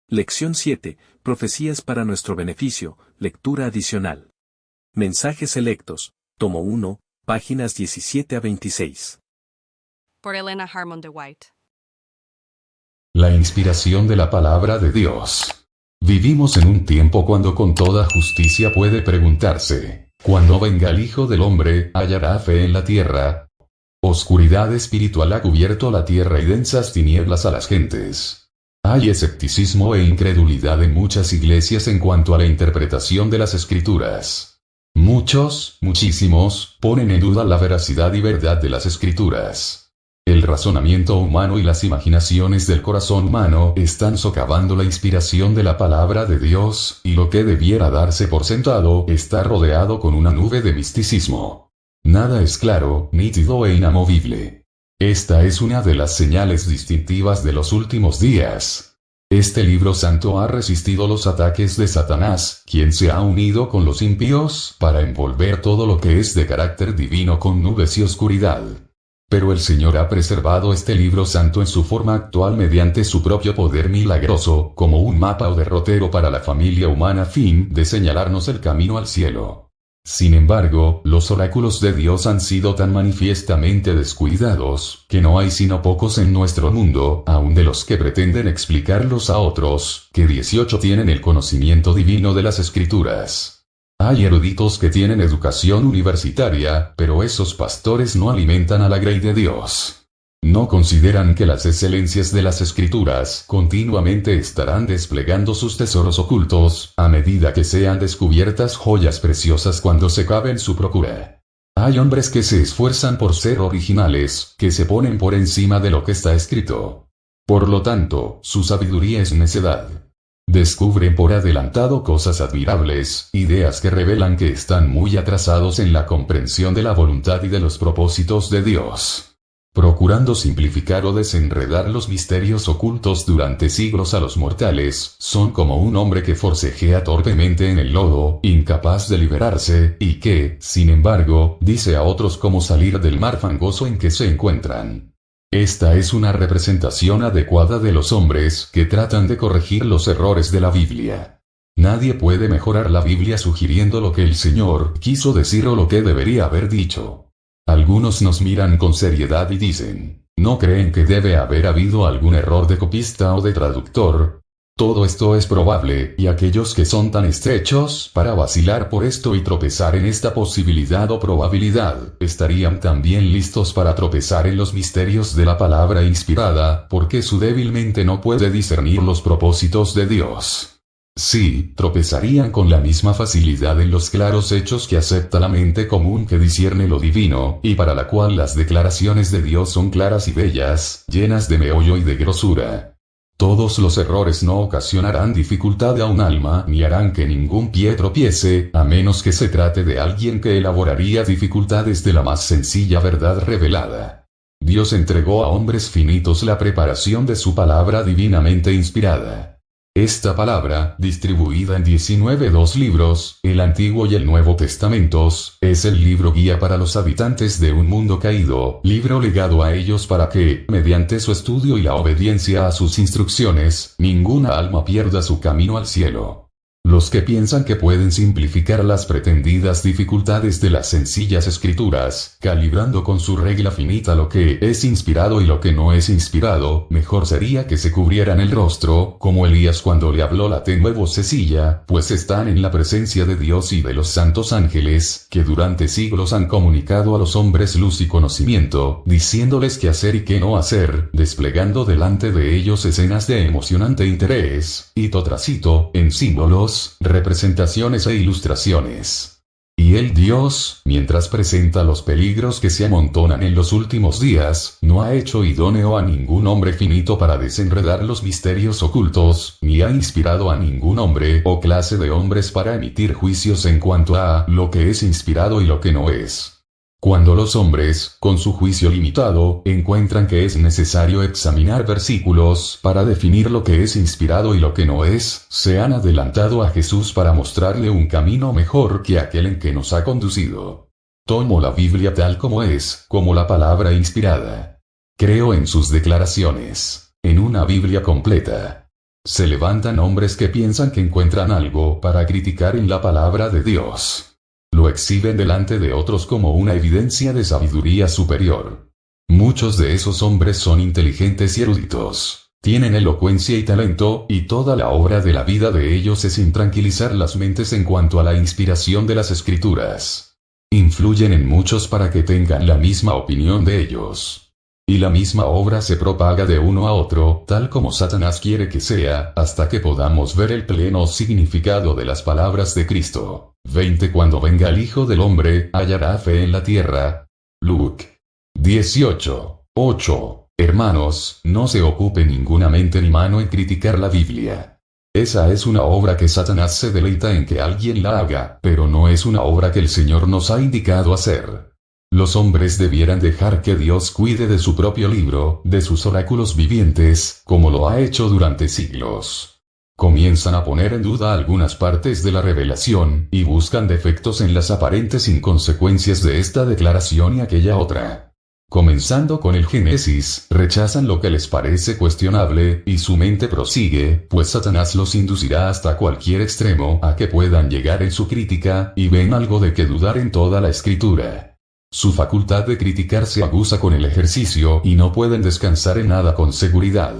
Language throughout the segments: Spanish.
Lección 7. Profecías para nuestro beneficio. Lectura adicional. Mensajes selectos. Tomo 1, páginas 17 a 26. Por Elena Harmon de White. La inspiración de la palabra de Dios. Vivimos en un tiempo cuando con toda justicia puede preguntarse, ¿cuándo venga el Hijo del Hombre, hallará fe en la tierra? Oscuridad espiritual ha cubierto la tierra y densas tinieblas a las gentes. Hay escepticismo e incredulidad en muchas iglesias en cuanto a la interpretación de las Escrituras. Muchísimos, ponen en duda la veracidad y verdad de las Escrituras. El razonamiento humano y las imaginaciones del corazón humano están socavando la inspiración de la palabra de Dios, y lo que debiera darse por sentado está rodeado con una nube de misticismo. Nada es claro, nítido e inamovible. Esta es una de las señales distintivas de los últimos días. Este libro santo ha resistido los ataques de Satanás, quien se ha unido con los impíos para envolver todo lo que es de carácter divino con nubes y oscuridad. Pero el Señor ha preservado este libro santo en su forma actual mediante su propio poder milagroso, como un mapa o derrotero para la familia humana a fin de señalarnos el camino al cielo. Sin embargo, los oráculos de Dios han sido tan manifiestamente descuidados, que no hay sino pocos en nuestro mundo, aun de los que pretenden explicarlos a otros, que 18 tienen el conocimiento divino de las Escrituras. Hay eruditos que tienen educación universitaria, pero esos pastores no alimentan a la grey de Dios. No consideran que las excelencias de las Escrituras continuamente estarán desplegando sus tesoros ocultos, a medida que sean descubiertas joyas preciosas cuando se cabe en su procura. Hay hombres que se esfuerzan por ser originales, que se ponen por encima de lo que está escrito. Por lo tanto, su sabiduría es necedad. Descubren por adelantado cosas admirables, ideas que revelan que están muy atrasados en la comprensión de la voluntad y de los propósitos de Dios. Procurando simplificar o desenredar los misterios ocultos durante siglos a los mortales, son como un hombre que forcejea torpemente en el lodo, incapaz de liberarse, y que, sin embargo, dice a otros cómo salir del mar fangoso en que se encuentran. Esta es una representación adecuada de los hombres que tratan de corregir los errores de la Biblia. Nadie puede mejorar la Biblia sugiriendo lo que el Señor quiso decir o lo que debería haber dicho. Algunos nos miran con seriedad y dicen, ¿no creen que debe haber habido algún error de copista o de traductor? Todo esto es probable, y aquellos que son tan estrechos para vacilar por esto y tropezar en esta posibilidad o probabilidad, estarían también listos para tropezar en los misterios de la palabra inspirada, porque su débil mente no puede discernir los propósitos de Dios. Sí, tropezarían con la misma facilidad en los claros hechos que acepta la mente común que discierne lo divino, y para la cual las declaraciones de Dios son claras y bellas, llenas de meollo y de grosura. Todos los errores no ocasionarán dificultad a un alma ni harán que ningún pie tropiece, a menos que se trate de alguien que elaboraría dificultades de la más sencilla verdad revelada. Dios entregó a hombres finitos la preparación de su palabra divinamente inspirada. Esta palabra, distribuida en 19 libros, el Antiguo y el Nuevo Testamentos, es el libro guía para los habitantes de un mundo caído, libro legado a ellos para que, mediante su estudio y la obediencia a sus instrucciones, ninguna alma pierda su camino al cielo. Los que piensan que pueden simplificar las pretendidas dificultades de las sencillas Escrituras, calibrando con su regla finita lo que es inspirado y lo que no es inspirado, mejor sería que se cubrieran el rostro, como Elías cuando le habló la tenue vocecilla, pues están en la presencia de Dios y de los santos ángeles, que durante siglos han comunicado a los hombres luz y conocimiento, diciéndoles qué hacer y qué no hacer, desplegando delante de ellos escenas de emocionante interés, hito tras hito, en símbolos, representaciones e ilustraciones. Y el Dios, mientras presenta los peligros que se amontonan en los últimos días, no ha hecho idóneo a ningún hombre finito para desenredar los misterios ocultos, ni ha inspirado a ningún hombre o clase de hombres para emitir juicios en cuanto a lo que es inspirado y lo que no es. Cuando los hombres, con su juicio limitado, encuentran que es necesario examinar versículos para definir lo que es inspirado y lo que no es, se han adelantado a Jesús para mostrarle un camino mejor que aquel en que nos ha conducido. Tomo la Biblia tal como es, como la palabra inspirada. Creo en sus declaraciones, en una Biblia completa. Se levantan hombres que piensan que encuentran algo para criticar en la palabra de Dios. Lo exhiben delante de otros como una evidencia de sabiduría superior. Muchos de esos hombres son inteligentes y eruditos. Tienen elocuencia y talento, y toda la obra de la vida de ellos es intranquilizar las mentes en cuanto a la inspiración de las Escrituras. Influyen en muchos para que tengan la misma opinión de ellos. Y la misma obra se propaga de uno a otro, tal como Satanás quiere que sea, hasta que podamos ver el pleno significado de las palabras de Cristo. 20 Cuando venga el Hijo del Hombre, ¿hallará fe en la tierra? Luke 18:8. Hermanos, no se ocupe ninguna mente ni mano en criticar la Biblia. Esa es una obra que Satanás se deleita en que alguien la haga, pero no es una obra que el Señor nos ha indicado hacer. Los hombres debieran dejar que Dios cuide de su propio libro, de sus oráculos vivientes, como lo ha hecho durante siglos. Comienzan a poner en duda algunas partes de la revelación, y buscan defectos en las aparentes inconsecuencias de esta declaración y aquella otra. Comenzando con el Génesis, rechazan lo que les parece cuestionable, y su mente prosigue, pues Satanás los inducirá hasta cualquier extremo a que puedan llegar en su crítica, y ven algo de que dudar en toda la Escritura. Su facultad de criticar se aguza con el ejercicio y no pueden descansar en nada con seguridad.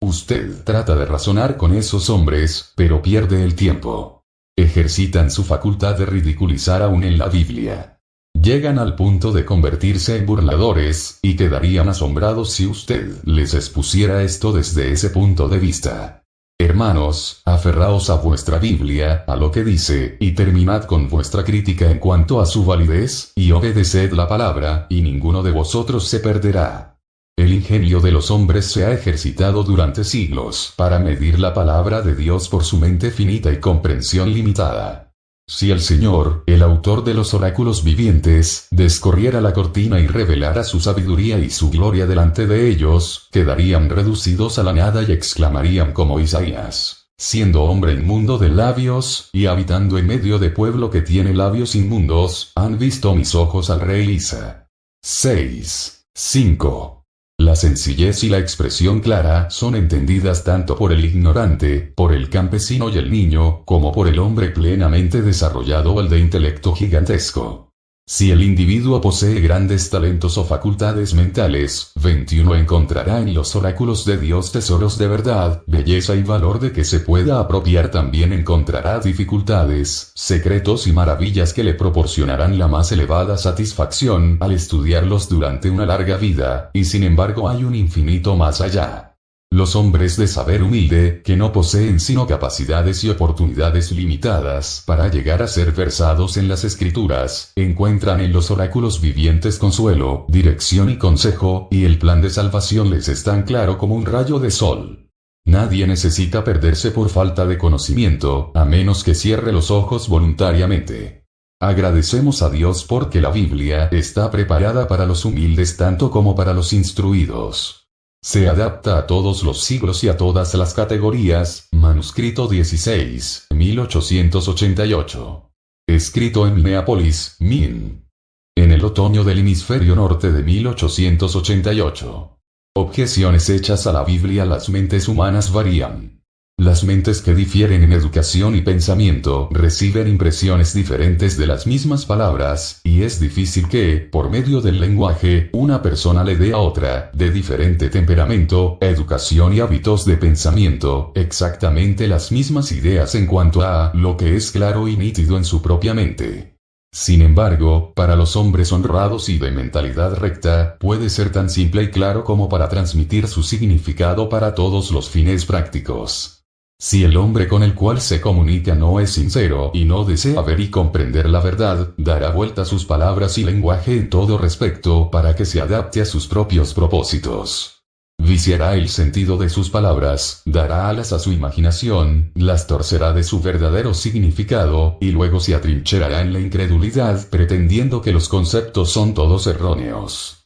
Usted trata de razonar con esos hombres, pero pierde el tiempo. Ejercitan su facultad de ridiculizar aún en la Biblia. Llegan al punto de convertirse en burladores, y quedarían asombrados si usted les expusiera esto desde ese punto de vista. Hermanos, aferraos a vuestra Biblia, a lo que dice, y terminad con vuestra crítica en cuanto a su validez, y obedeced la palabra, y ninguno de vosotros se perderá. El ingenio de los hombres se ha ejercitado durante siglos para medir la palabra de Dios por su mente finita y comprensión limitada. Si el Señor, el autor de los oráculos vivientes, descorriera la cortina y revelara su sabiduría y su gloria delante de ellos, quedarían reducidos a la nada y exclamarían como Isaías: siendo hombre inmundo de labios, y habitando en medio de pueblo que tiene labios inmundos, han visto mis ojos al rey Isa. 6:5. La sencillez y la expresión clara son entendidas tanto por el ignorante, por el campesino y el niño, como por el hombre plenamente desarrollado o el de intelecto gigantesco. Si el individuo posee grandes talentos o facultades mentales, 21 encontrará en los oráculos de Dios tesoros de verdad, belleza y valor de que se pueda apropiar. También encontrará dificultades, secretos y maravillas que le proporcionarán la más elevada satisfacción al estudiarlos durante una larga vida, y sin embargo hay un infinito más allá. Los hombres de saber humilde, que no poseen sino capacidades y oportunidades limitadas para llegar a ser versados en las Escrituras, encuentran en los oráculos vivientes consuelo, dirección y consejo, y el plan de salvación les es tan claro como un rayo de sol. Nadie necesita perderse por falta de conocimiento, a menos que cierre los ojos voluntariamente. Agradecemos a Dios porque la Biblia está preparada para los humildes tanto como para los instruidos. Se adapta a todos los siglos y a todas las categorías. Manuscrito 16, 1888. Escrito en Minneapolis, Min. En el otoño del hemisferio norte de 1888. Objeciones hechas a la Biblia. Las mentes humanas varían. Las mentes que difieren en educación y pensamiento reciben impresiones diferentes de las mismas palabras, y es difícil que, por medio del lenguaje, una persona le dé a otra, de diferente temperamento, educación y hábitos de pensamiento, exactamente las mismas ideas en cuanto a lo que es claro y nítido en su propia mente. Sin embargo, para los hombres honrados y de mentalidad recta, puede ser tan simple y claro como para transmitir su significado para todos los fines prácticos. Si el hombre con el cual se comunica no es sincero y no desea ver y comprender la verdad, dará vuelta a sus palabras y lenguaje en todo respecto para que se adapte a sus propios propósitos. Viciará el sentido de sus palabras, dará alas a su imaginación, las torcerá de su verdadero significado, y luego se atrincherará en la incredulidad pretendiendo que los conceptos son todos erróneos.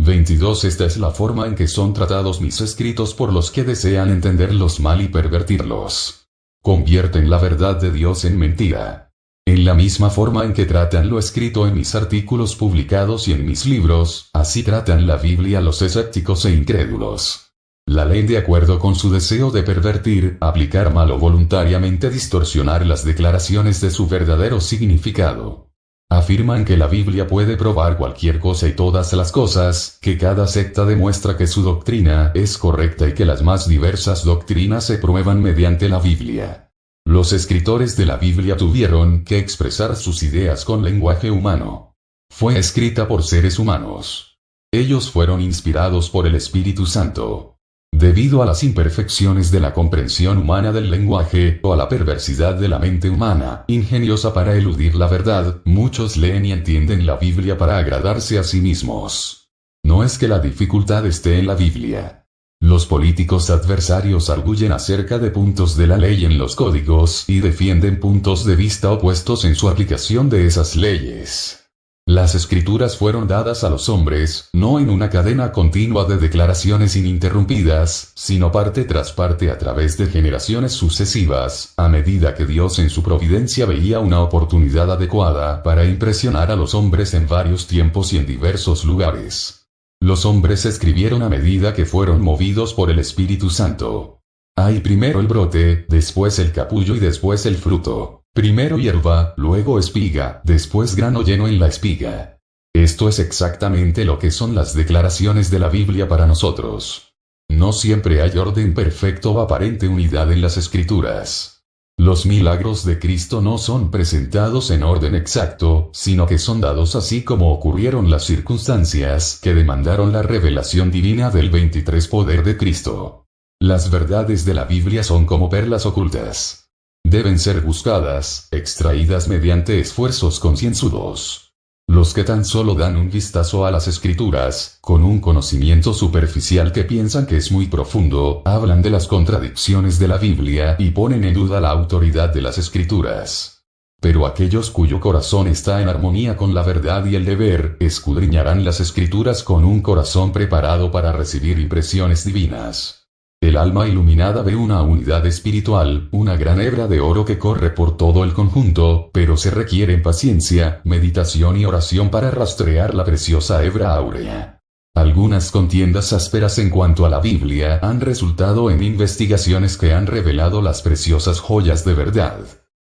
22. Esta es la forma en que son tratados mis escritos por los que desean entenderlos mal y pervertirlos. Convierten la verdad de Dios en mentira. En la misma forma en que tratan lo escrito en mis artículos publicados y en mis libros, así tratan la Biblia los escépticos e incrédulos. La leen de acuerdo con su deseo de pervertir, aplicar mal o voluntariamente distorsionar las declaraciones de su verdadero significado. Afirman que la Biblia puede probar cualquier cosa y todas las cosas, que cada secta demuestra que su doctrina es correcta y que las más diversas doctrinas se prueban mediante la Biblia. Los escritores de la Biblia tuvieron que expresar sus ideas con lenguaje humano. Fue escrita por seres humanos. Ellos fueron inspirados por el Espíritu Santo. Debido a las imperfecciones de la comprensión humana del lenguaje, o a la perversidad de la mente humana, ingeniosa para eludir la verdad, muchos leen y entienden la Biblia para agradarse a sí mismos. No es que la dificultad esté en la Biblia. Los políticos adversarios arguyen acerca de puntos de la ley en los códigos, y defienden puntos de vista opuestos en su aplicación de esas leyes. Las escrituras fueron dadas a los hombres, no en una cadena continua de declaraciones ininterrumpidas, sino parte tras parte a través de generaciones sucesivas, a medida que Dios en su providencia veía una oportunidad adecuada para impresionar a los hombres en varios tiempos y en diversos lugares. Los hombres escribieron a medida que fueron movidos por el Espíritu Santo. Hay primero el brote, después el capullo y después el fruto. Primero hierba, luego espiga, después grano lleno en la espiga. Esto es exactamente lo que son las declaraciones de la Biblia para nosotros. No siempre hay orden perfecto o aparente unidad en las Escrituras. Los milagros de Cristo no son presentados en orden exacto, sino que son dados así como ocurrieron las circunstancias que demandaron la revelación divina del 23 poder de Cristo. Las verdades de la Biblia son como perlas ocultas. Deben ser buscadas, extraídas mediante esfuerzos concienzudos. Los que tan solo dan un vistazo a las Escrituras, con un conocimiento superficial que piensan que es muy profundo, hablan de las contradicciones de la Biblia y ponen en duda la autoridad de las Escrituras. Pero aquellos cuyo corazón está en armonía con la verdad y el deber, escudriñarán las Escrituras con un corazón preparado para recibir impresiones divinas. El alma iluminada ve una unidad espiritual, una gran hebra de oro que corre por todo el conjunto, pero se requieren paciencia, meditación y oración para rastrear la preciosa hebra áurea. Algunas contiendas ásperas en cuanto a la Biblia han resultado en investigaciones que han revelado las preciosas joyas de verdad.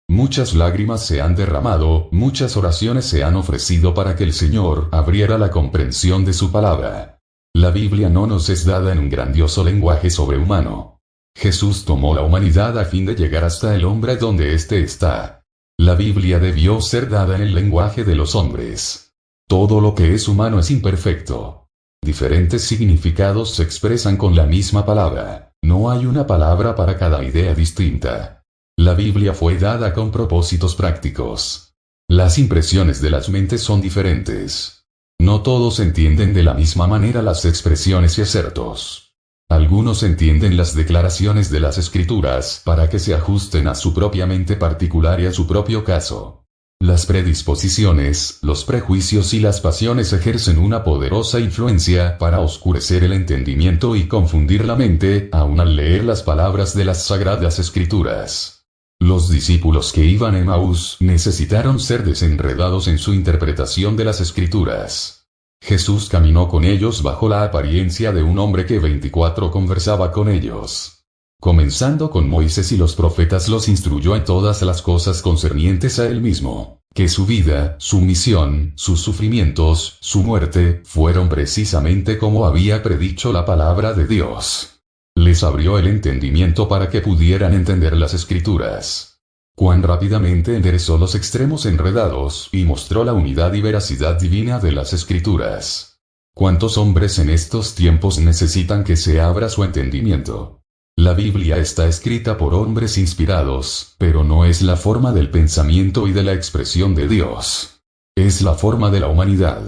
Muchas lágrimas se han derramado, muchas oraciones se han ofrecido para que el Señor abriera la comprensión de su palabra. La Biblia no nos es dada en un grandioso lenguaje sobrehumano. Jesús tomó la humanidad a fin de llegar hasta el hombre donde éste está. La Biblia debió ser dada en el lenguaje de los hombres. Todo lo que es humano es imperfecto. Diferentes significados se expresan con la misma palabra. No hay una palabra para cada idea distinta. La Biblia fue dada con propósitos prácticos. Las impresiones de las mentes son diferentes. No todos entienden de la misma manera las expresiones y acertos. Algunos entienden las declaraciones de las Escrituras para que se ajusten a su propia mente particular y a su propio caso. Las predisposiciones, los prejuicios y las pasiones ejercen una poderosa influencia para oscurecer el entendimiento y confundir la mente, aun al leer las palabras de las Sagradas Escrituras. Los discípulos que iban a Emaús necesitaron ser desenredados en su interpretación de las Escrituras. Jesús caminó con ellos bajo la apariencia de un hombre que 24 conversaba con ellos. Comenzando con Moisés y los profetas los instruyó en todas las cosas concernientes a él mismo, que su vida, su misión, sus sufrimientos, su muerte, fueron precisamente como había predicho la palabra de Dios. Les abrió el entendimiento para que pudieran entender las Escrituras. Cuán rápidamente enderezó los extremos enredados, y mostró la unidad y veracidad divina de las Escrituras. ¿Cuántos hombres en estos tiempos necesitan que se abra su entendimiento? La Biblia está escrita por hombres inspirados, pero no es la forma del pensamiento y de la expresión de Dios. Es la forma de la humanidad.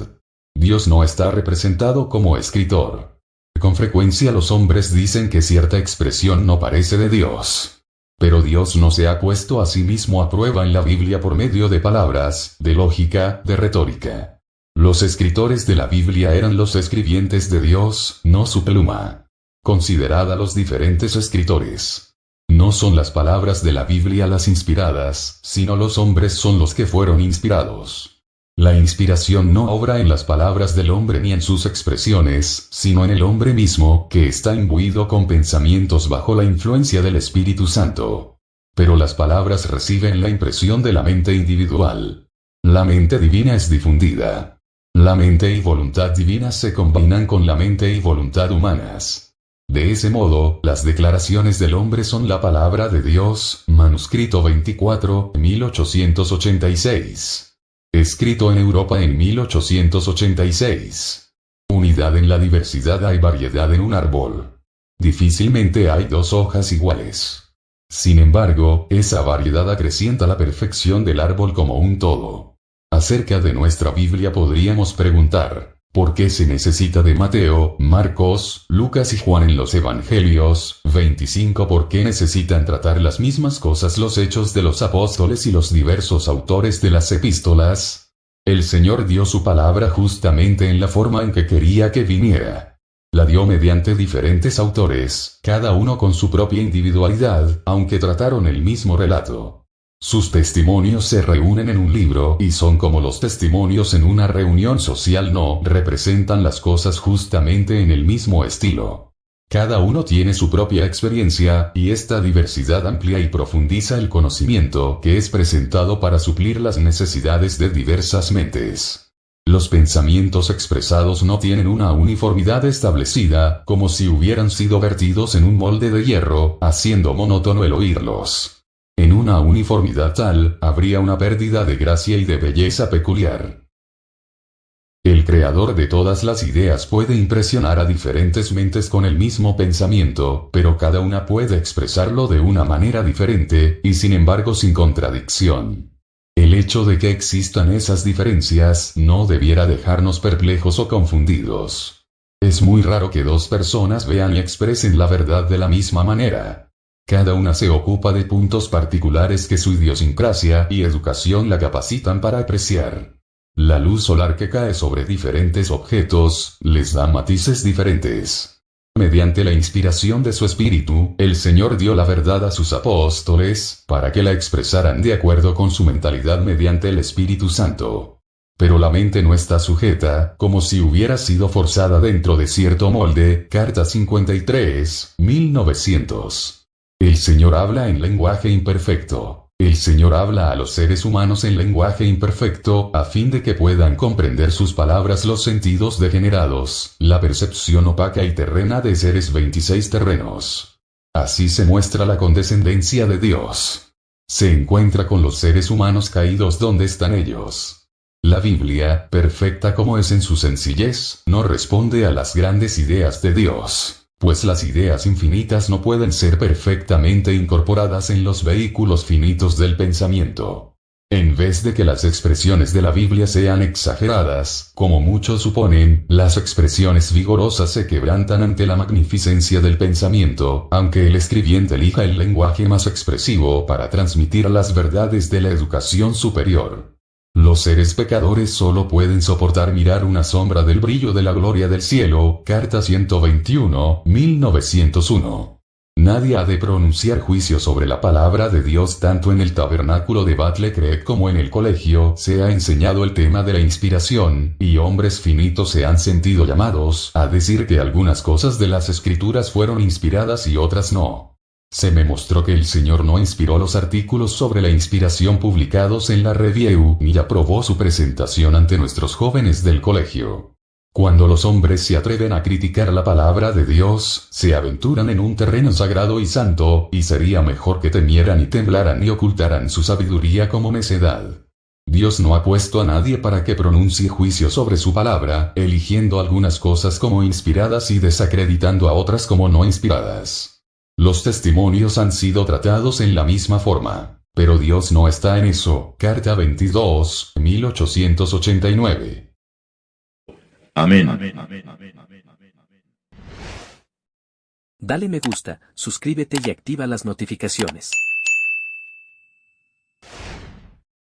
Dios no está representado como escritor. Con frecuencia los hombres dicen que cierta expresión no parece de Dios. Pero Dios no se ha puesto a sí mismo a prueba en la Biblia por medio de palabras, de lógica, de retórica. Los escritores de la Biblia eran los escribientes de Dios, no su pluma. Considerad a los diferentes escritores. No son las palabras de la Biblia las inspiradas, sino los hombres son los que fueron inspirados. La inspiración no obra en las palabras del hombre ni en sus expresiones, sino en el hombre mismo, que está imbuido con pensamientos bajo la influencia del Espíritu Santo. Pero las palabras reciben la impresión de la mente individual. La mente divina es difundida. La mente y voluntad divina se combinan con la mente y voluntad humanas. De ese modo, las declaraciones del hombre son la palabra de Dios, manuscrito 24, 1886. Escrito en Europa en 1886. Unidad en la diversidad, hay variedad en un árbol. Difícilmente hay dos hojas iguales. Sin embargo, esa variedad acrecienta la perfección del árbol como un todo. Acerca de nuestra Biblia podríamos preguntar, ¿por qué se necesita de Mateo, Marcos, Lucas y Juan en los Evangelios? 25. ¿Por qué necesitan tratar las mismas cosas los hechos de los apóstoles y los diversos autores de las epístolas? El Señor dio su palabra justamente en la forma en que quería que viniera. La dio mediante diferentes autores, cada uno con su propia individualidad, aunque trataron el mismo relato. Sus testimonios se reúnen en un libro y son como los testimonios en una reunión social, no representan las cosas justamente en el mismo estilo. Cada uno tiene su propia experiencia, y esta diversidad amplía y profundiza el conocimiento que es presentado para suplir las necesidades de diversas mentes. Los pensamientos expresados no tienen una uniformidad establecida, como si hubieran sido vertidos en un molde de hierro, haciendo monótono el oírlos. En una uniformidad tal, habría una pérdida de gracia y de belleza peculiar. El creador de todas las ideas puede impresionar a diferentes mentes con el mismo pensamiento, pero cada una puede expresarlo de una manera diferente, y sin embargo sin contradicción. El hecho de que existan esas diferencias no debiera dejarnos perplejos o confundidos. Es muy raro que dos personas vean y expresen la verdad de la misma manera. Cada una se ocupa de puntos particulares que su idiosincrasia y educación la capacitan para apreciar. La luz solar que cae sobre diferentes objetos les da matices diferentes. Mediante la inspiración de su espíritu, el Señor dio la verdad a sus apóstoles, para que la expresaran de acuerdo con su mentalidad mediante el Espíritu Santo. Pero la mente no está sujeta, como si hubiera sido forzada dentro de cierto molde. Carta 53, 1900. El Señor habla en lenguaje imperfecto. El Señor habla a los seres humanos en lenguaje imperfecto, a fin de que puedan comprender sus palabras los sentidos degenerados, la percepción opaca y terrena de seres 26 terrenos. Así se muestra la condescendencia de Dios. Se encuentra con los seres humanos caídos donde están ellos. La Biblia, perfecta como es en su sencillez, no responde a las grandes ideas de Dios. Pues las ideas infinitas no pueden ser perfectamente incorporadas en los vehículos finitos del pensamiento. En vez de que las expresiones de la Biblia sean exageradas, como muchos suponen, las expresiones vigorosas se quebrantan ante la magnificencia del pensamiento, aunque el escribiente elija el lenguaje más expresivo para transmitir las verdades de la educación superior. Los seres pecadores solo pueden soportar mirar una sombra del brillo de la gloria del cielo. Carta 121, 1901. Nadie ha de pronunciar juicio sobre la palabra de Dios. Tanto en el tabernáculo de Battle Creek como en el colegio se ha enseñado el tema de la inspiración, y hombres finitos se han sentido llamados a decir que algunas cosas de las escrituras fueron inspiradas y otras no. Se me mostró que el Señor no inspiró los artículos sobre la inspiración publicados en la Review, ni aprobó su presentación ante nuestros jóvenes del colegio. Cuando los hombres se atreven a criticar la palabra de Dios, se aventuran en un terreno sagrado y santo, y sería mejor que temieran y temblaran y ocultaran su sabiduría como necedad. Dios no ha puesto a nadie para que pronuncie juicio sobre su palabra, eligiendo algunas cosas como inspiradas y desacreditando a otras como no inspiradas. Los testimonios han sido tratados en la misma forma, pero Dios no está en eso. Carta 22, 1889. Amén. Dale me gusta, suscríbete y activa las notificaciones.